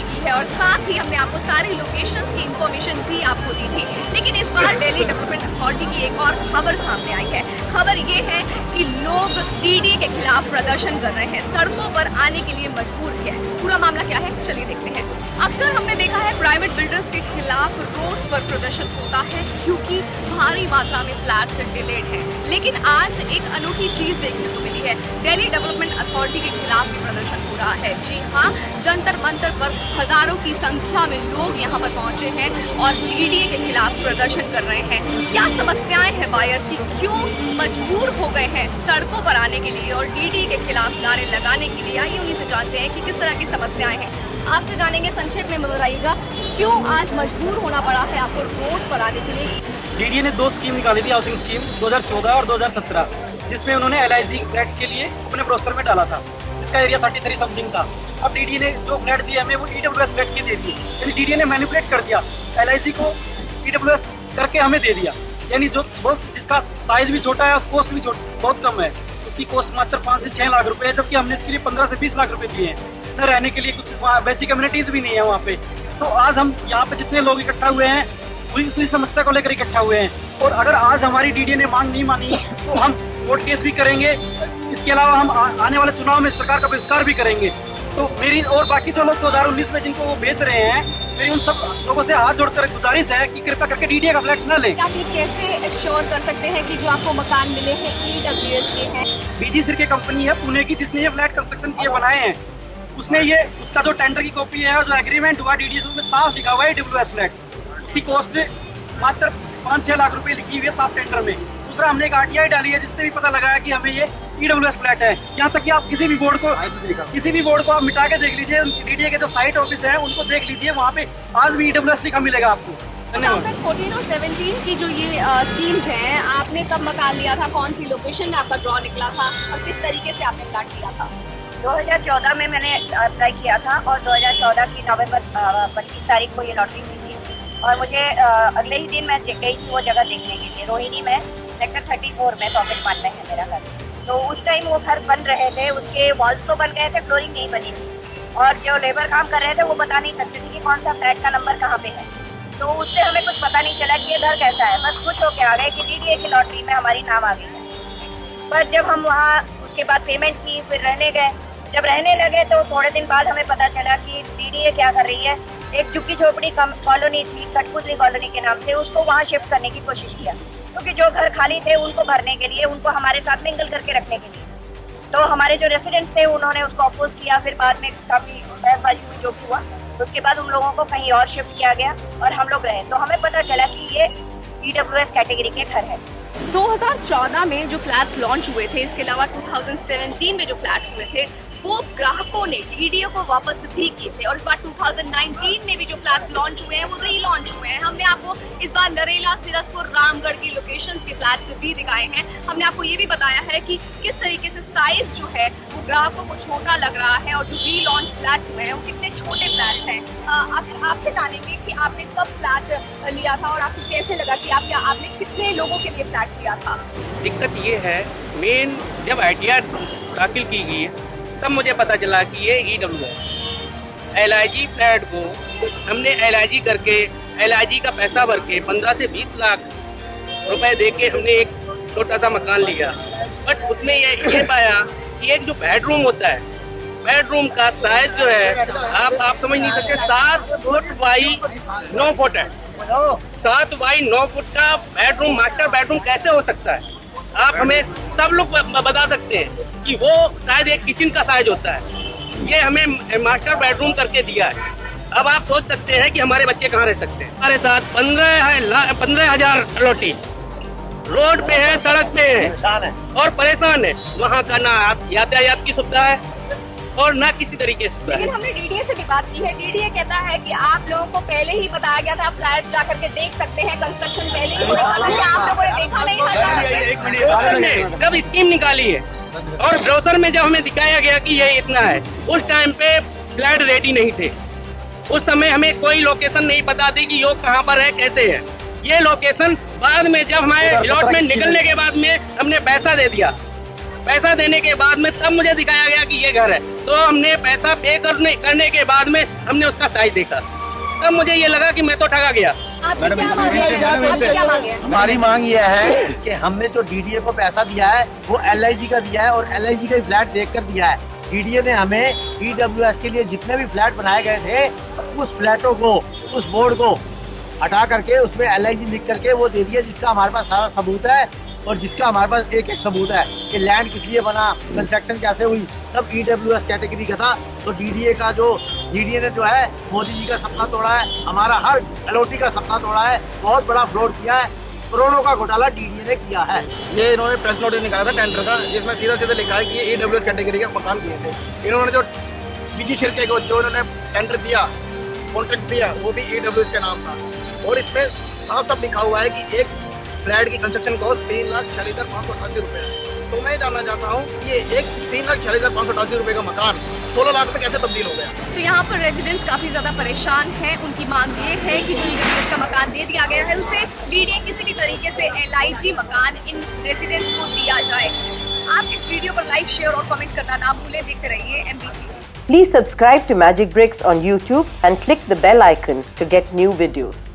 Launch की है और साथ ही हमने आपको सारी लोकेशंस की इंफॉर्मेशन भी आपको दी थी। लेकिन इस बार दिल्ली डेवलपमेंट अथॉरिटी की एक और खबर सामने आई है। खबर ये है कि लोग डीडीए के खिलाफ प्रदर्शन कर रहे हैं, सड़कों पर आने के लिए मजबूर है। पूरा मामला क्या है, चलिए देखते हैं। अक्सर हमने देखा है प्राइवेट बिल्डर्स के खिलाफ रोड्स पर प्रदर्शन होता है क्योंकि भारी मात्रा में फ्लैट्स डिलेड है। लेकिन आज एक अनोखी चीज देखने को मिली है, दिल्ली डेवलपमेंट अथॉरिटी के खिलाफ भी प्रदर्शन हो रहा है। जी हाँ, जंतर मंतर पर हजारों की संख्या में लोग यहाँ पर पहुंचे हैं और डीडीए के खिलाफ प्रदर्शन कर रहे हैं। क्या समस्याएं हैं बायर्स की, क्यों मजबूर हो गए हैं सड़कों पर आने के लिए और डीडीए के खिलाफ नारे लगाने के लिए? आइए उन्हीं से जानते हैं कि किस तरह की समस्याएं हैं। आपसे जानेंगे, संक्षेप में बताइएगा क्यों आज मजबूर होना पड़ा है आपको रोड पर आने के लिए? डीडीए ने 2 स्कीम निकाली थी, हाउसिंग स्कीम 2014 और 2017, जिसमें उन्होंने LIG फ्लैट्स के लिए अपने प्रोसेसर में डाला था। इसका एरिया 33 समथिंग था। अब डीडीए ने जो फ्लैट दिए हमें वो EWS फ्लैट के दे दिए, यानी डीडीए ने मैनिपुलेट कर दिया, LIG को EWS करके हमें दे दिया। यानी जो बहुत जिसका साइज भी छोटा है, कॉस्ट भी बहुत कम है, उसकी कॉस्ट मात्र 5 से 6 लाख रुपए है, जबकि हमने इसके लिए 15 से 20 लाख रुपए दिए हैं। न रहने के लिए कुछ बेसिक कम्युनिटीज भी नहीं है वहाँ पे। तो आज हम यहाँ पे जितने लोग इकट्ठा हुए हैं उसी समस्या को लेकर इकट्ठा हुए हैं, और अगर आज हमारी डीडीए ने मांग नहीं मानी तो हम कोर्ट केस भी करेंगे। इसके अलावा हम आने वाले चुनाव में सरकार का बहिष्कार भी करेंगे। तो मेरी और बाकी जो लोग 2019 में जिनको वो बेच रहे हैं, मेरी उन सब लोगों से हाथ जोड़कर गुजारिश है कि कृपया करके डीडीए का फ्लैट न लें। आप ये कैसे एश्योर कर सकते हैं कि जो आपको मकान मिले हैं EWS के हैं? BG सिर की कंपनी है पुणे की, जिसने ये फ्लैट कंस्ट्रक्शन किए बनाए हैं, उसने ये उसका जो टेंडर की कॉपी है और जो एग्रीमेंट हुआ डीडीए उसमें साफ लिखा हुआ है EWS फ्लैट। उसकी कॉस्ट मात्र 5-6 लाख रुपए लिखी हुई है साफ टेंडर में। दूसरा, हमने एक RTI डाली है जिससे भी पता लगा है कि हमें ये EWS फ्लैट है। यहाँ तक कि आप किसी भी बोर्ड को आप मिटा के देख लीजिए, डीडीए के जो साइट ऑफिस है उनको देख लीजिए, वहाँ पे आज भी EWS लिखा मिलेगा आपको। 2014 और 17 की जो ये स्कीम्स हैं, आपने कब मकान लिया था, कौन सी लोकेशन में आपका ड्रॉ निकला था और किस तरीके से आपने प्लाट लिया था? 2014 में मैंने अप्लाई किया था और 2014 की नवंबर 25 तारीख को ये लॉटरी हुई थी, और मुझे अगले ही दिन मैं गई थी वो जगह देखने के लिए। रोहिणी में सेक्टर 34 में पॉकेट मान में है मेरा घर। तो उस टाइम वो घर बन रहे थे, उसके वॉल्स तो बन गए थे, फ्लोरिंग नहीं बनी थी, और जो लेबर काम कर रहे थे वो बता नहीं सकते थे कि कौन सा फ्लैट का नंबर कहाँ पे है। तो उससे हमें कुछ पता नहीं चला कि ये घर कैसा है। बस खुश होके आ गए कि डीडीए की लॉटरी में हमारी नाम आ गई है। पर जब हम वहाँ उसके बाद पेमेंट की, फिर रहने गए, जब रहने लगे तो थोड़े दिन बाद हमें पता चला कि डीडीए क्या कर रही है। एक झुग्गी झोपड़ी कॉलोनी थी, कठपुतली कॉलोनी के नाम से, उसको वहाँ शिफ्ट करने की कोशिश किया, क्योंकि जो घर खाली थे उनको भरने के लिए, उनको हमारे साथ मिंगल करके रखने के लिए। तो हमारे जो रेसिडेंट्स थे उन्होंने उसको अपोज किया। फिर बाद में काफ़ी बहसबाजी हुई, जो भी हुआ, उसके बाद उन लोगों को कहीं और शिफ्ट किया गया और हम लोग रहे। तो हमें पता चला कि ये EWS कैटेगरी के घर है। 2014 में जो फ्लैट्स लॉन्च हुए थे, इसके अलावा 2017 में जो फ्लैट्स हुए थे, वो ग्राहकों ने डीडीए को वापस भी किए थे, और इस बार 2019 में भी जो फ्लैट्स लॉन्च हुए हैं वो री लॉन्च हुए हैं। हमने आपको इस बार नरेला, सिरसपुर, रामगढ़ की लोकेशंस के फ्लैट्स भी दिखाए हैं। हमने आपको ये भी बताया है कि किस तरीके से साइज जो है वो ग्राहकों को छोटा लग रहा है, और जो री लॉन्च फ्लैट हुए हैं वो कितने छोटे फ्लैट्स हैं। आपसे जानेंगे कि आपने कब फ्लैट लिया था और आपको कैसे लगा कि आपने कितने लोगों के लिए फ्लैट लिया था? दिक्कत ये है, मेन जब ITI दाखिल की गई तब मुझे पता चला कि ये EWS LIG फ्लैट को हमने LIG करके, LIG का पैसा भर के 15 से 20 लाख रुपए दे के हमने एक छोटा सा मकान लिया। बट उसमें ये पाया कि एक जो बेडरूम होता है, बेडरूम का साइज जो है आप समझ नहीं सकते, 7 फुट बाई 9 फुट है। 7 बाई 9 फुट का बेडरूम, मास्टर बेडरूम कैसे हो सकता है? आप हमें सब लोग बता सकते हैं कि वो शायद एक किचन का साइज होता है। ये हमें मास्टर बेडरूम करके दिया है। अब आप सोच सकते हैं कि हमारे बच्चे कहाँ रह सकते हैं। हमारे साथ 15,000 लोटी रोड पे है, सड़क पे है और परेशान है। वहाँ का ना यातायात की सुविधा है और ना किसी तरीके से। लेकिन हमने डीडीए से भी बात की है, डीडीए कहता है कि आप लोगों को पहले ही बताया गया था, फ्लैट जाकर के देख सकते हैं, कंस्ट्रक्शन पहले ही हुआ था, आप लोगों ने देखा नहीं था? जब स्कीम निकाली है और ब्रोशर में जब हमें दिखाया गया कि ये इतना है, उस टाइम पे फ्लैट रेडी नहीं थे। उस समय हमें कोई लोकेशन नहीं पता थी कि यो कहाँ पर है, कैसे है। ये लोकेशन बाद में जब हमारे अलॉटमेंट निकलने के बाद में हमने पैसा दे दिया पैसा देने के बाद में तब मुझे दिखाया गया कि ये घर है। तो हमने पैसा पे करने के बाद में हमने उसका साइज देखा, तब मुझे ये लगा कि मैं तो ठगा गया। आपकी क्या मांग है? आपकी क्या मांग है? हमारी मांग ये है कि हमने जो डीडीए को पैसा दिया है वो एलआईजी का दिया है और एलआईजी का ही फ्लैट देखकर दिया है। डीडीए ने हमें ईडब्ल्यूएस के लिए जितने भी फ्लैट बनाए गए थे उस फ्लैटों को, उस बोर्ड को हटा करके उसमें एलआईजी लिख करके वो दे दिया, जिसका हमारे पास सारा सबूत है और जिसका हमारे पास एक एक सबूत है कि लैंड किस लिए बना, कंस्ट्रक्शन कैसे हुई, सब ईडब्ल्यूएस कैटेगरी का था। तो डीडीए ने जो है मोदी जी का सपना तोड़ा है, हमारा हर एलओटी का सपना तोड़ा है, बहुत बड़ा फ्रॉड किया है, करोड़ों का घोटाला डीडीए ने किया है। ये इन्होंने प्रेस नोटिस निकाला था टेंडर का, जिसमें सीधा सीधा लिखा है कि ये ईडब्ल्यूएस कैटेगरी का मकान दिए थे। इन्होंने जो बीजी शिरके को जो इन्होंने टेंडर दिया, कॉन्ट्रैक्ट दिया, वो भी ईडब्ल्यूएस का नाम था और इसमें साफ साफ लिखा हुआ है कि एक फ्लैट की कंस्ट्रक्शन कॉस्ट 3,46,588 रुपये है। तो मैं जानना चाहता हूँ कि ये एक 3,46,588 रुपये का मकान 16 लाख में कैसे तब्दील हो गया। तो यहाँ पर रेजिडेंट्स काफी ज्यादा परेशान हैं। उनकी मांग ये है कि जो ईडब्ल्यूएस का मकान दे दिया गया है उसे डीडीए किसी भी तरीके से एलआईजी मकान इन रेजिडेंट्स को दिया जाए। आप इस वीडियो पर लाइक, शेयर और कमेंट करना ना भूलें। देखते रहिए MBT। Please subscribe to Magic Bricks on YouTube and click the bell icon to get new videos.